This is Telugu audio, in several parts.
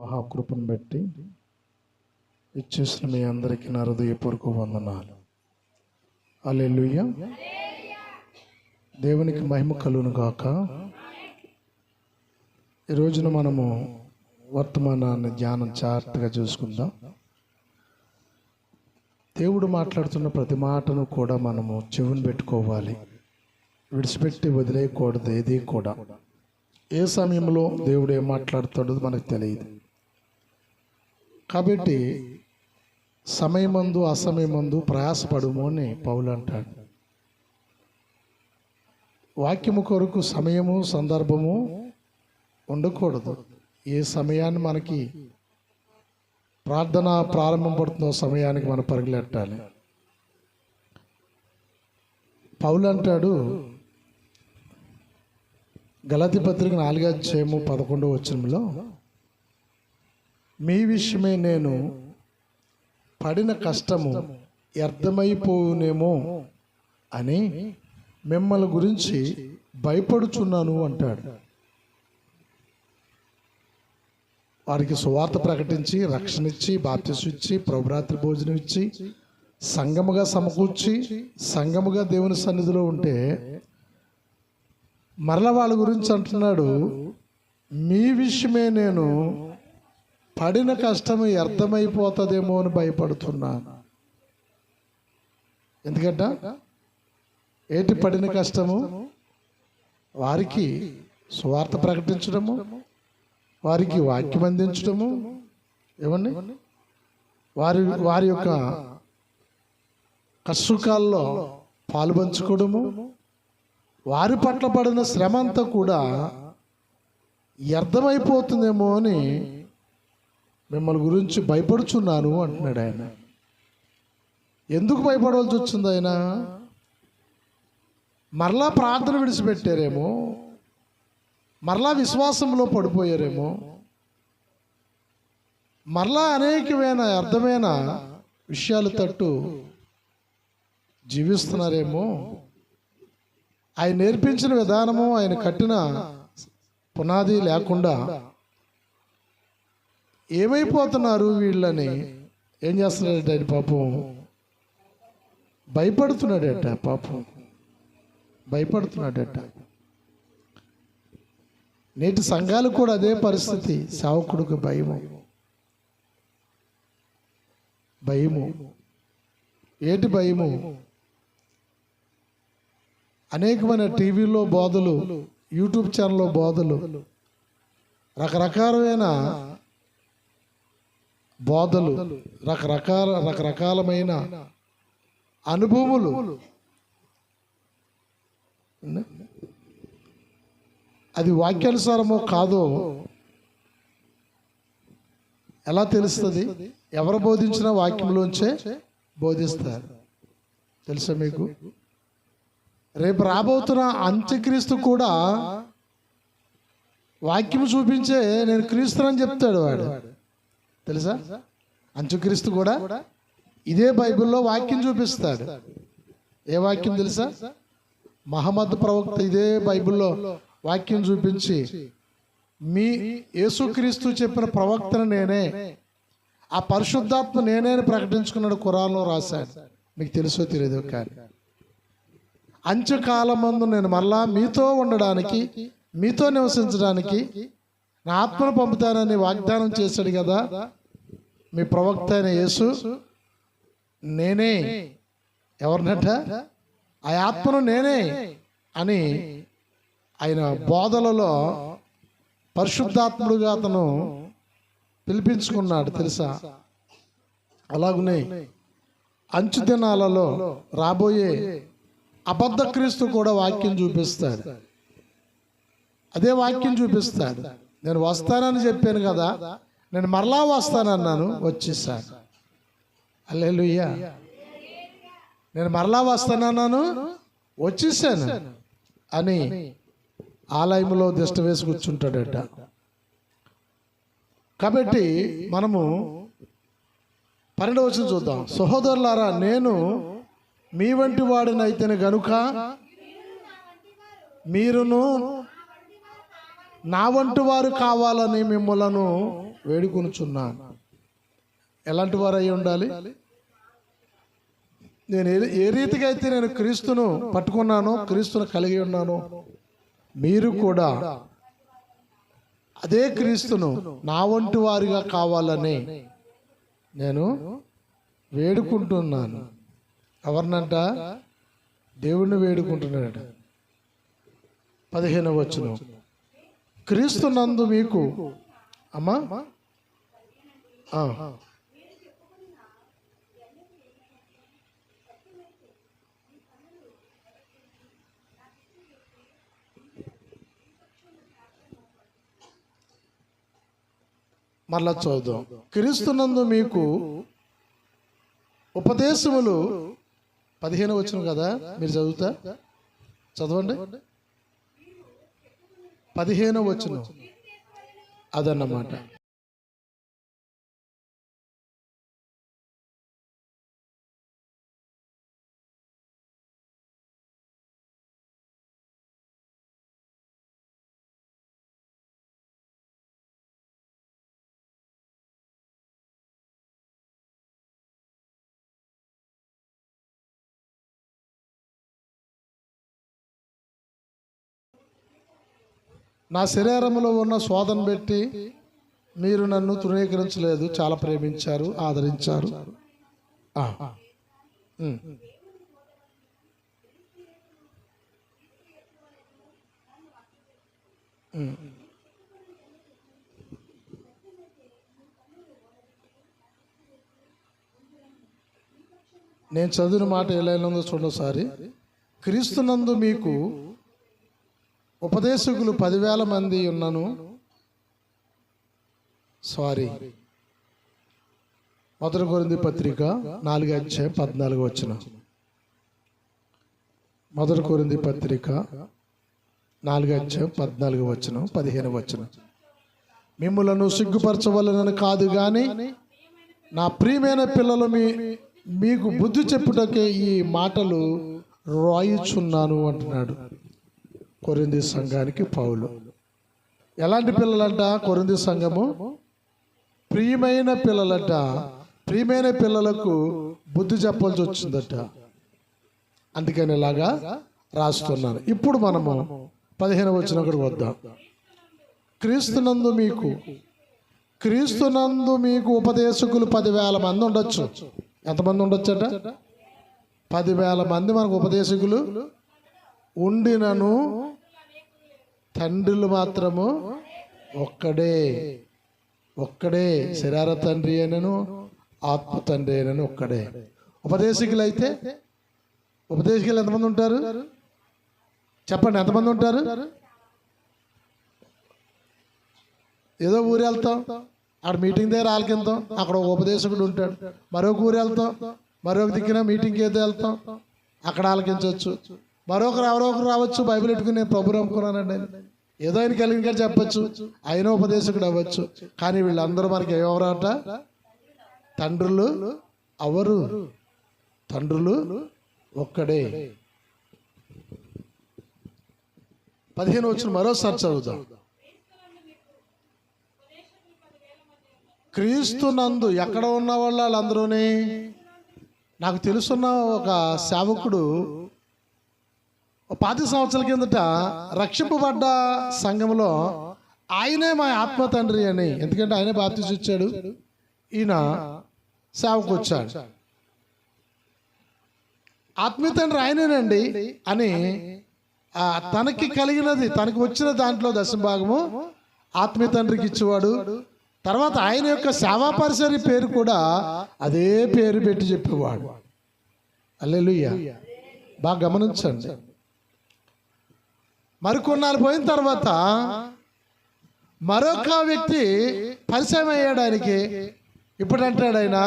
మహాకృపను బట్టి ఇచ్చేసిన మీ అందరికీ నా హృదయపూర్వక వందనాలు. హల్లెలూయా. దేవునికి మహిమ కలుగును గాక. ఈ రోజున మనము వర్తమానాన్ని ధ్యానం జాగ్రత్తగా చూసుకుందాం. దేవుడు మాట్లాడుతున్న ప్రతి మాటను కూడా మనము చెవుని పెట్టుకోవాలి, విడిచిపెట్టి వదిలేయకూడదు ఏది కూడా. ఏ సమయంలో దేవుడు ఏం మాట్లాడుతాడో మనకు తెలియదు. కాబట్టి సమయమందు అసమయమందు ప్రయాసపడుము అని పౌలు అంటాడు. వాక్యము కొరకు సమయము సందర్భము ఉండకూడదు. ఏ సమయాన్ని మనకి ప్రార్థన ప్రారంభం పడుతుందో సమయానికి మనం పరుగులెట్టాలి. పౌలు అంటాడు, గలతీ పత్రిక 4:11 మీ విషయమే నేను పడిన కష్టము వ్యర్థమైపోవునేమో అని మిమ్మల్ని గురించి భయపడుచున్నాను అంటాడు. వారికి సువార్త ప్రకటించి, రక్షణ ఇచ్చి, బాప్తిసం ఇచ్చి, ప్రభురాత్రి భోజనం ఇచ్చి, సంఘముగా సమకూర్చి, సంఘముగా దేవుని సన్నిధిలో ఉంటే మరల వాళ్ళ గురించి అంటున్నాడు, మీ విషయమే నేను పడిన కష్టము వ్యర్థమైపోతుందేమో అని భయపడుతున్నాను. ఎందుకంట ఏంటి పడిన కష్టము? వారికి సువార్త ప్రకటించడము, వారికి వాక్యం అందించడము, ఏమండి వారి యొక్క కష్టకాల్లో పాలు పంచుకోవడము, వారి పట్ల పడిన శ్రమ అంతా కూడా వ్యర్థమైపోతుందేమో అని మిమ్మల్ని గురించి భయపడుచున్నాను అంటున్నాడు ఆయన. ఎందుకు భయపడవలసి వచ్చింది? ఆయన మరలా ప్రార్థన విడిచిపెట్టారేమో, మరలా విశ్వాసంలో పడిపోయారేమో, మరలా అనేకమైన అర్థమైన విషయాలు తట్టు జీవిస్తున్నారేమో. ఆయన నేర్పించిన విధానము, ఆయన కట్టిన పునాది లేకుండా ఏమైపోతున్నారు వీళ్ళని ఏం చేస్తున్నాడట ఆయన? పాపం భయపడుతున్నాడట, పాపం భయపడుతున్నాడట. నేటి సంఘాలు కూడా అదే పరిస్థితి. సేవకుడికి భయము. ఏంటి భయము? అనేకమైన టీవీలో బోధలు, యూట్యూబ్ ఛానల్లో బోధలు, రకరకాలమైన బోధలు, రకరకాలమైన అనుభవములు. అది వాక్యానుసారమో కాదో ఎలా తెలుస్తుంది? ఎవరు బోధించిన వాక్యంలోంచే బోధిస్తారు. తెలుసా మీకు? రేపు రాబోతున్న అంత్యక్రీస్తు కూడా వాక్యం చూపించే నేను క్రీస్తునని చెప్తాడు వాడు. తెలుసా? అంత్యక్రీస్తు కూడా ఇదే బైబిల్లో వాక్యం చూపిస్తాడు. ఏ వాక్యం తెలుసా? మహమ్మద్ ప్రవక్త ఇదే బైబిల్లో వాక్యం చూపించి, మీ యేసుక్రీస్తు చెప్పిన ప్రవక్తను నేనే, ఆ పరిశుద్ధాత్మ నేనే అని ప్రకటించుకున్నాడు. ఖురాన్లో రాశాడు. మీకు తెలుసో తెలియదు కానీ అంత్యకాలమందు నేను మరలా మీతో ఉండడానికి, మీతో నివసించడానికి నా ఆత్మను పంపుతానని వాగ్దానం చేశాడు కదా మీ ప్రవక్త అయిన యేసు. నేనే ఎవరినట? ఆ ఆత్మను నేనే అని ఆయన బోధలలో పరిశుద్ధాత్ముడుగా అతను పిలిపించుకున్నాడు. తెలుసా? అలాగనే అంచు దినాలలో రాబోయే అబద్ధ క్రీస్తు కూడా వాక్యం చూపిస్తాడు. అదే వాక్యం చూపిస్తాడు. నేను వస్తానని చెప్పాను కదా, నేను మరలా వస్తానన్నాను, వచ్చేసాను. హల్లెలూయా. నేను మరలా వస్తానన్నాను, వచ్చేసాను అని ఆలయంలో దిష్ట వేసి కూర్చుంటాడట. కాబట్టి మనము 12వ వచనం చూద్దాం. సహోదరులారా, నేను మీ వంటి వాడినైతేనే గనుక మీరును నా వంటి వారు కావాలని మిమ్మలను వేడుకొనుచున్నాను. ఎలాంటి వారు అయి ఉండాలి? నేను ఏ రీతిగా అయితే నేను క్రీస్తును పట్టుకున్నానో, క్రీస్తును కలిగి ఉన్నానో, మీరు కూడా అదే క్రీస్తును నా వంటి వారిగా కావాలని నేను వేడుకుంటున్నాను. ఎవరినంట? దేవుణ్ణి వేడుకుంటున్నాడు. 15వ వచనం, క్రీస్తునందు మీకు అమ్మా మళ్ళా చదువుదాం. క్రీస్తునందు మీకు ఉపదేశములు 15వ వచనం కదా, మీరు చదవండి. 15వ వచనం అదన్నమాట. నా శరీరంలో ఉన్న శోధన పెట్టి మీరు నన్ను తృణీకరించలేదు, చాలా ప్రేమించారు, ఆదరించారు. నేను చదివిన మాట ఎలా ఉందో చూడసారి. క్రీస్తునందు మీకు ఉపదేశకులు 10,000 మంది ఉన్నను. మొదటి కొరింథీ పత్రిక 4:14 వచనం. మొదటి కొరింథీ పత్రిక 4:14 వచనం, 15వ వచనం. మిమ్ములను సిగ్గుపరచవలనని కాదు కానీ నా ప్రియమైన పిల్లలు మీకు బుద్ధి చెప్పుటకే ఈ మాటలు రాయుచున్నాను అంటున్నాడు కొరింథీ సంఘానికి పౌలు. ఎలాంటి పిల్లలంట? కొరింథీ సంఘము ప్రియమైన పిల్లలంట. ప్రియమైన పిల్లలకు బుద్ధి చెప్పాల్సి వచ్చిందట. అందుకని ఇలాగా రాస్తున్నాను. ఇప్పుడు మనము 15వ వచనం వద్దాం. క్రీస్తునందు మీకు ఉపదేశకులు 10,000 మంది ఉండొచ్చు. ఎంతమంది ఉండొచ్చట? 10,000 మంది మనకు ఉపదేశకులు ఉండినను తండ్రులు మాత్రము ఒక్కడే శరీర తండ్రి అయినను ఆత్మ తండ్రి అయినను ఒక్కడే. ఉపదేశకులు ఎంతమంది ఉంటారు? చెప్పండి, ఎంతమంది ఉంటారు? ఏదో ఊరు వెళ్తాం, అక్కడ మీటింగ్ దగ్గర ఆలకింతాం, అక్కడ ఒక ఉపదేశకుడు ఉంటాడు. మరొక ఊరు వెళ్తాం, మరొక దిక్కున మీటింగ్కి ఏదో వెళ్తాం, అక్కడ ఆలకించవచ్చు. ఎవరో ఒకరు రావచ్చు, బైబిల్ పెట్టుకుని నేను ప్రభు నమ్ముకున్నానండి, ఏదో ఆయన కలిగిన చెప్పచ్చు, ఆయన ఉపదేశకుడు అవ్వచ్చు. కానీ వీళ్ళందరూ మనకి ఎవరట? తండ్రులు అవరు, తండ్రులు ఒక్కడే. 15వ వచనం మరోసారి చదువుదాం. క్రీస్తునందు ఎక్కడ ఉన్న వాళ్ళందరూనే. నాకు తెలుసున్న ఒక సేవకుడు 10 సంవత్సరాల కిందట రక్షింపబడ్డ సంఘంలో ఆయనే మా ఆత్మ తండ్రి అని, ఎందుకంటే ఆయనే బాప్తిసం ఇచ్చాడు, ఈయన సేవకు వచ్చాడు. ఆత్మీయ తండ్రి ఆయనేనండి అని తనకి కలిగినది, తనకి వచ్చిన దాంట్లో 10% ఆత్మీయ తండ్రికి ఇచ్చేవాడు. తర్వాత ఆయన యొక్క సేవా పరిసరి పేరు కూడా అదే పేరు పెట్టి చెప్పేవాడు. హల్లెలూయా. బాగా గమనించండి. మరికొన్నాళ్ళు పోయిన తర్వాత మరొక వ్యక్తి పరిచయం అయ్యాడు ఆయనకి. ఇప్పుడు అంటాడు ఆయన,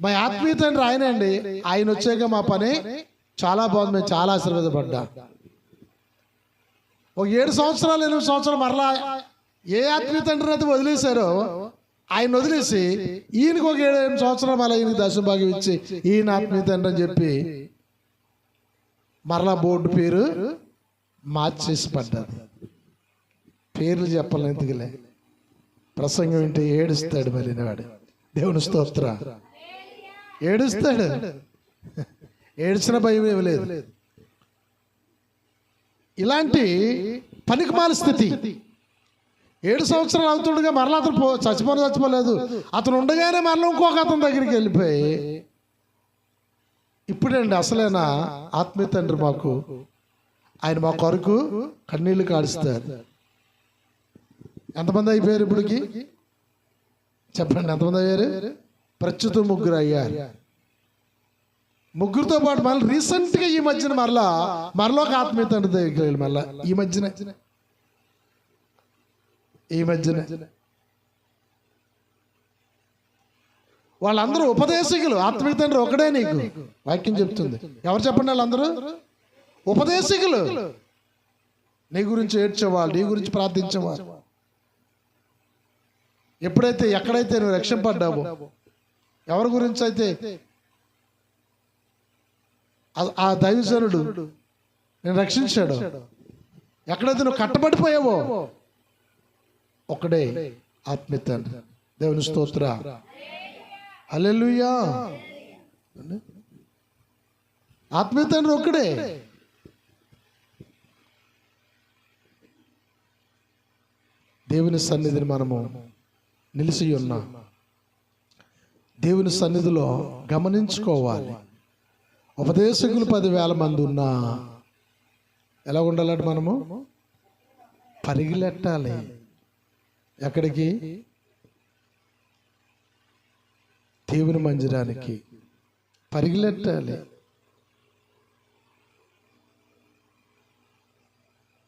మా ఆత్మీయ తండ్రి ఆయనే అండి, ఆయన వచ్చాక మా పని చాలా బాగుంది, మేము చాలా ఆశీర్వాదపడ్డా. ఒక 7 సంవత్సరాలు 8 సంవత్సరాలు మరలా ఏ ఆత్మీయ తండ్రిని అయితే వదిలేశారో ఆయన వదిలేసి ఈయనకి ఒక 7 సంవత్సరాలు మళ్ళీ ఈయనకి 10% ఇచ్చి ఈయన ఆత్మీయ తండ్రి అని చెప్పి మరలా బోర్డు పేరు మార్చేసి పడ్డారు. పేర్లు చెప్పాలని ఎందుకులే, ప్రసంగం వింటే ఏడుస్తాడు మరి వాడు. దేవుని స్తోత్ర. ఏడుస్తాడు, ఏడ్చిన భయం ఏమి లేదు. ఇలాంటి పనికిమాల స్థితి. 7 సంవత్సరాలు అవుతుండగా మరలా అతను చచ్చిపోలేదు. అతను ఉండగానే మరలా ఇంకొక అతని దగ్గరికి వెళ్ళిపోయి, ఇప్పుడండి అసలైన ఆత్మీయ తండ్రి మాకు, ఆయన మా కొరకు కన్నీళ్లు కాడుస్తారు. ఎంతమంది అయిపోయారు ఇప్పటికి? చెప్పండి, ఎంతమంది అయ్యారు? ప్రస్తుతం 3 అయ్యారు. 3తో పాటు మళ్ళీ రీసెంట్గా ఈ మధ్యన మరలా ఒక ఆత్మీయ తండ్రి దగ్గరికి వెళ్ళి మళ్ళీ ఈ మధ్యన వాళ్ళందరూ ఉపదేశకులు. ఆత్మీయ తండ్రి ఒకడే నీకు వాక్యం చెప్తుంది. ఎవరు చెప్పండి? వాళ్ళందరూ ఉపదేశకులు. నీ గురించి ఏడ్చేవాళ్ళు, నీ గురించి ప్రార్థించేవాళ్ళు. ఎప్పుడైతే ఎక్కడైతే నువ్వు రక్షింపడ్డావో, ఎవరి గురించి అయితే ఆ దైవజనుడు నేను రక్షించాడు, ఎక్కడైతే నువ్వు కట్టబడిపోయావో ఒకడే ఆత్మీయ తండ్రి. దేవుని స్తోత్ర. హల్లెలూయా. ఆత్మీయ తండ్రి ఒక్కడే. దేవుని సన్నిధిని మనము నిలిచి ఉన్నాం. దేవుని సన్నిధిలో గమనించుకోవాలి. ఉపదేశకులు 10,000 మంది ఉన్నా ఎలా ఉండాలంటే మనము పరిగెలెట్టాలి. ఎక్కడికి? దేవుని మందిరానికి పరిగెలెట్టాలి.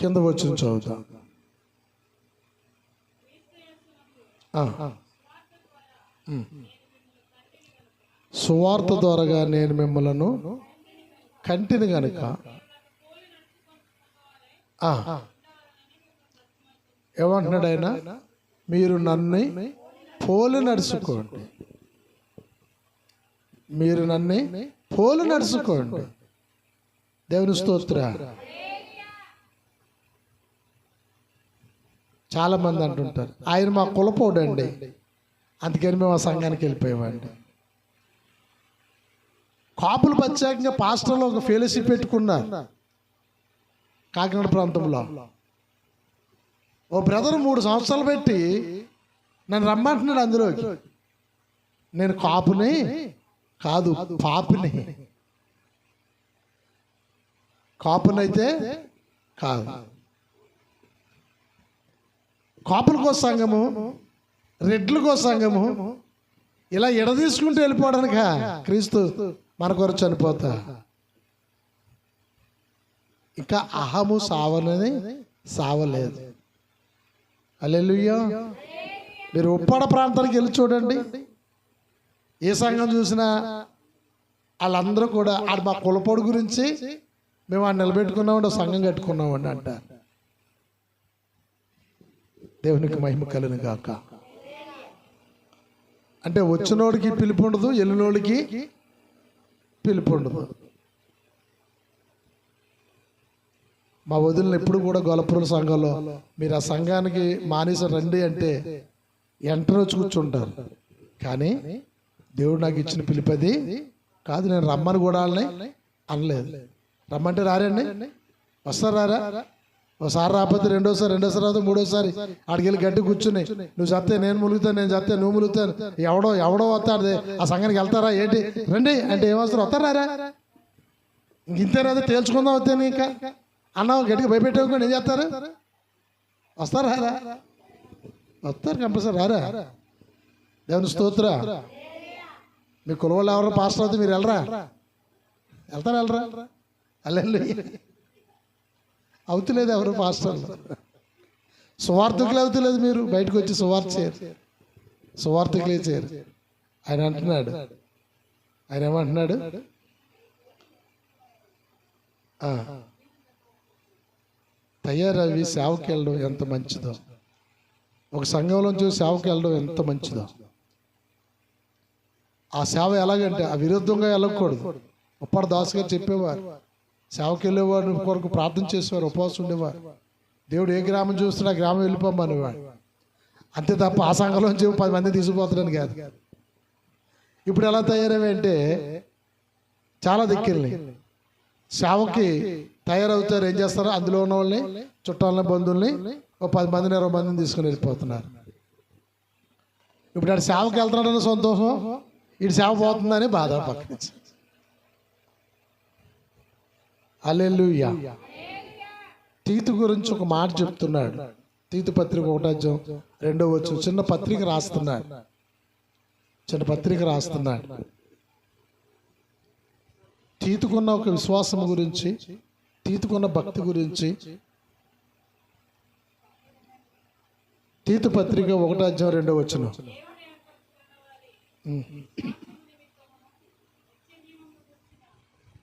కింద వచ్చిన చదువుతాం. సువార్త ద్వారాగా నేను మిమ్మలను కంటిని గనుక ఏమంటున్నాడు ఆయన? మీరు నన్ను పోలి నడుచుకోండి, మీరు నన్ను పోలి నడుచుకోండి. దేవుని స్తోత్ర. చాలా మంది అంటుంటారు ఆయన మా కులపోడండి, అందుకని మేము ఆ సంఘానికి వెళ్ళిపోయామండి. కాపులు ప్రత్యేకంగా పాస్టర్లో ఒక ఫెలోషిప్ పెట్టుకున్నారు కాకినాడ ప్రాంతంలో. ఓ బ్రదర్ 3 సంవత్సరాలు పెట్టి నన్ను రమ్మంటున్నాడు అందులోకి. నేను కాపుని కాదు, పాపిని. కాపునైతే కాదు. కాపులకో సంఘము, రెడ్లకో సంఘము, ఇలా ఎడదీసుకుంటూ వెళ్ళిపోవడానిక క్రీస్తు మన కొరకు చనిపోతా. ఇంకా అహము సావనని సావలేదు. హల్లెలూయా. మీరు ఉప్పాడ ప్రాంతానికి వెళ్ళి చూడండి, ఏ సంఘం చూసినా వాళ్ళందరూ కూడా ఆడు మా కులపోడు గురించి మేము ఆడు నిలబెట్టుకున్నామండి, సంఘం కట్టుకున్నామండి అంటారు. దేవునికి మహిమ కలుగును గాక. అంటే వచ్చినోడికి పిలుపు ఉండదు, వెళ్ళినోడికి పిలుపు ఉండదు. మా వదిలిన ఎప్పుడు కూడా గొల్లపురుల సంఘంలో మీరు ఆ సంఘానికి మానేసి రండి అంటే వెంటనే వచ్చి కూర్చుంటారు. కానీ దేవుడు నాకు ఇచ్చిన పిలిపది కాదు. నేను రమ్మని కూడా అనలేదు. రమ్మంటే రారండి, వస్తారు రారా? ఒకసారి రాకపోతే రెండోసారి రాదు, మూడోసారి ఆడికెళ్ళి గడ్డి కూర్చుని నువ్వు చస్తే నేను ములుగుతాను, నేను చస్తే నువ్వు ములుగుతాను, ఎవడో వస్తాడు ఆ సంఘానికి వెళ్తారా ఏంటి? రండి అంటే ఏమొస్తారు? వస్తారా? ఇంతేనా? తేల్చుకుందాం వస్తే ఇంకా అన్నావు గట్టిగా భయపెట్టేవాళ్ళు ఏం చేస్తారు? వస్తారా? వస్తారు కంపల్సరీ. రారా? దేవుని స్తోత్ర. మీ కులవాళ్ళు ఎవరు పాస్టర్ అవుతే మీరు వెళ్ళరా? వెళ్తారా? వెళ్ళండి. అవుతలేదు ఎవరు పాస్టర్లు, సువార్థకులు అవుతలేదు. మీరు బయటకు వచ్చి సువార్త చేయరు, సువార్థకులే చేయరు. ఆయన అంటున్నాడు, ఆయన ఏమంటున్నాడు? తయారవి సేవకి వెళ్ళడం ఎంత మంచిదో, ఒక సంఘంలోంచి సేవకి వెళ్ళడం ఎంత మంచిదో. ఆ సేవ ఎలాగంటే అవిరుద్ధంగా వెళ్ళకూడదు. ఉప్పాడ దాస్ గారు చెప్పేవారు, సేవకి వెళ్ళేవారు కొరకు ప్రార్థన చేసేవారు, ఉపవాసం ఉండేవారు. దేవుడు ఏ గ్రామం చూస్తున్నా ఆ గ్రామం వెళ్ళిపోమనేవాడు. అంతే తప్ప ఆ సంఘంలోంచి 10 మంది తీసుకుపోతాడని కాదు. ఇప్పుడు ఎలా తయారవంటే చాలా దిక్కుల్ని సేవకి తయారవుతారు. ఏం చేస్తారు? అందులో ఉన్న వాళ్ళని, చుట్టాలని, బంధువుల్ని 10 మందిని 20 మందిని తీసుకుని వెళ్ళిపోతున్నారు. ఇప్పుడు ఆడు సేవకి వెళ్తున్నాడని సంతోషం, ఇటు సేవ పోతుందని బాధ పక్కన. హల్లెలూయా. తీతు గురించి ఒక మాట చెప్తున్నాడు. తీతు పత్రిక 1:2 చిన్న పత్రిక రాస్తున్నాడు. తీతుకున్న ఒక విశ్వాసం గురించి, తీతుకున్న భక్తి గురించి. తీతు పత్రిక 1:2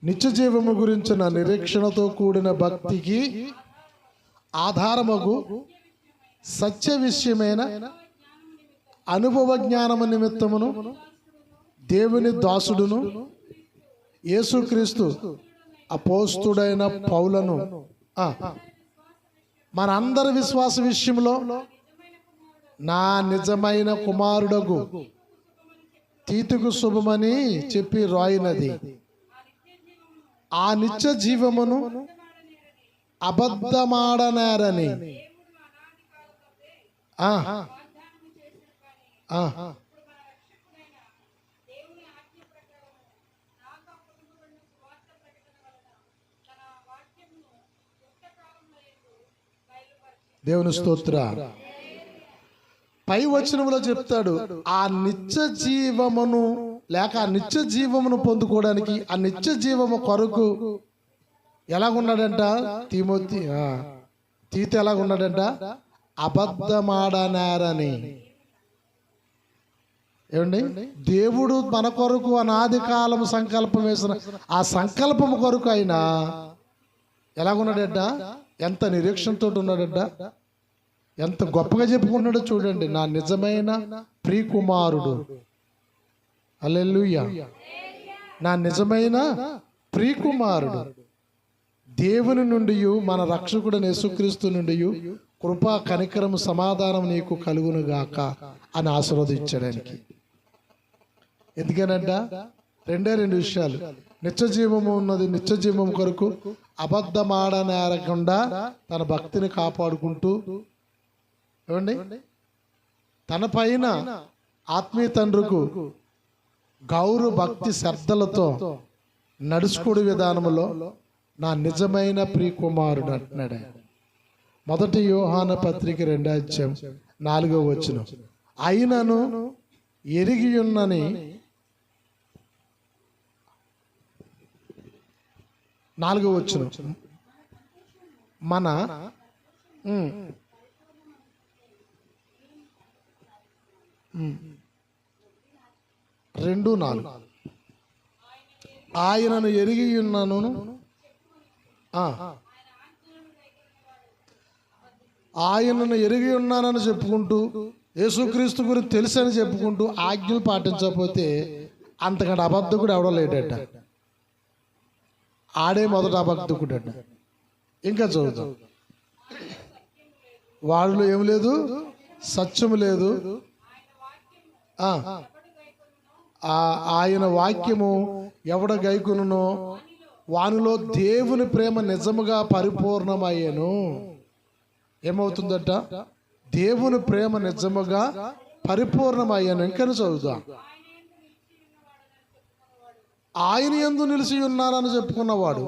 నిత్య జీవము గురించిన నిరీక్షణతో కూడిన భక్తికి ఆధారమగు సత్య విషయమైన అనుభవ జ్ఞానము నిమిత్తమును దేవుని దాసుడును యేసుక్రీస్తు అపోస్తుడైన పౌలను మనందరి విశ్వాస విషయంలో నా నిజమైన కుమారుడగు తీతుకు శుభమని చెప్పి రాయినది. ఆ నిత్య జీవమును అబద్ధమాడనేరని దేవుని స్తోత్ర. పై వచనములో చెప్తాడు, ఆ నిత్య జీవమును లేక ఆ నిత్య జీవమును పొందుకోవడానికి, ఆ నిత్య జీవము కొరకు ఎలాగున్నాడంట తీతు ఎలాగున్నాడంట? అబద్ధమాడనారని. ఏమండి? దేవుడు మన కొరకు అనాది కాలం సంకల్పం వేసిన ఆ సంకల్పం కొరకు అయినా ఎలాగున్నాడంట? ఎంత నిరీక్షణతో ఉన్నాడంట, ఎంత గొప్పగా చెప్పుకుంటున్నాడో చూడండి. నా నిజమైన ప్రియకుమారుడు. హల్లెలూయా. నా నిజమైన ప్రియకుమారుడు దేవుని నుండి, మన రక్షకుడైన యేసుక్రీస్తు నుండి కృపా కనికరము సమాధానం నీకు కలుగును గాక అని ఆశీర్వదించడానికి. ఎందుకనంట? 2 విషయాలు. నిత్య జీవము ఉన్నది. నిత్య జీవము కొరకు అబద్ధమాడనేరకుండా తన భక్తిని కాపాడుకుంటూ, ఏమండి, తన పైన ఆత్మీయ తండ్రికి గౌరవ భక్తి శ్రద్ధలతో నడుచుకోడు విధానంలో నా నిజమైన ప్రియకుమారుడు అంటున్నాడు. 1 యోహాను పత్రిక 2:4 అయినను ఎరిగి ఉన్నని 4 మన 2:4 ఆయనను ఎరిగి ఉన్నాను, ఆయనను ఎరిగి ఉన్నానని చెప్పుకుంటూ, యేసుక్రీస్తు గురించి తెలుసని చెప్పుకుంటూ ఆజ్ఞలు పాటించకపోతే అంతకంటే అబద్ధకుడు ఎవడో లేడట. ఆడే మొదట అబద్ధకుడట. ఇంకా చదువుతాం. వాడిలో ఏం లేదు, సత్యము లేదు. ఆయన వాక్యము ఎవడ గైకొనునో వానిలో దేవుని ప్రేమ నిజముగా పరిపూర్ణమయ్యను. ఏమవుతుందట? దేవుని ప్రేమ నిజముగా పరిపూర్ణమయ్యాను. ఇంకా చదువుతాం. ఆయన యందు నిలిచి ఉన్నారని చెప్పుకున్నవాడు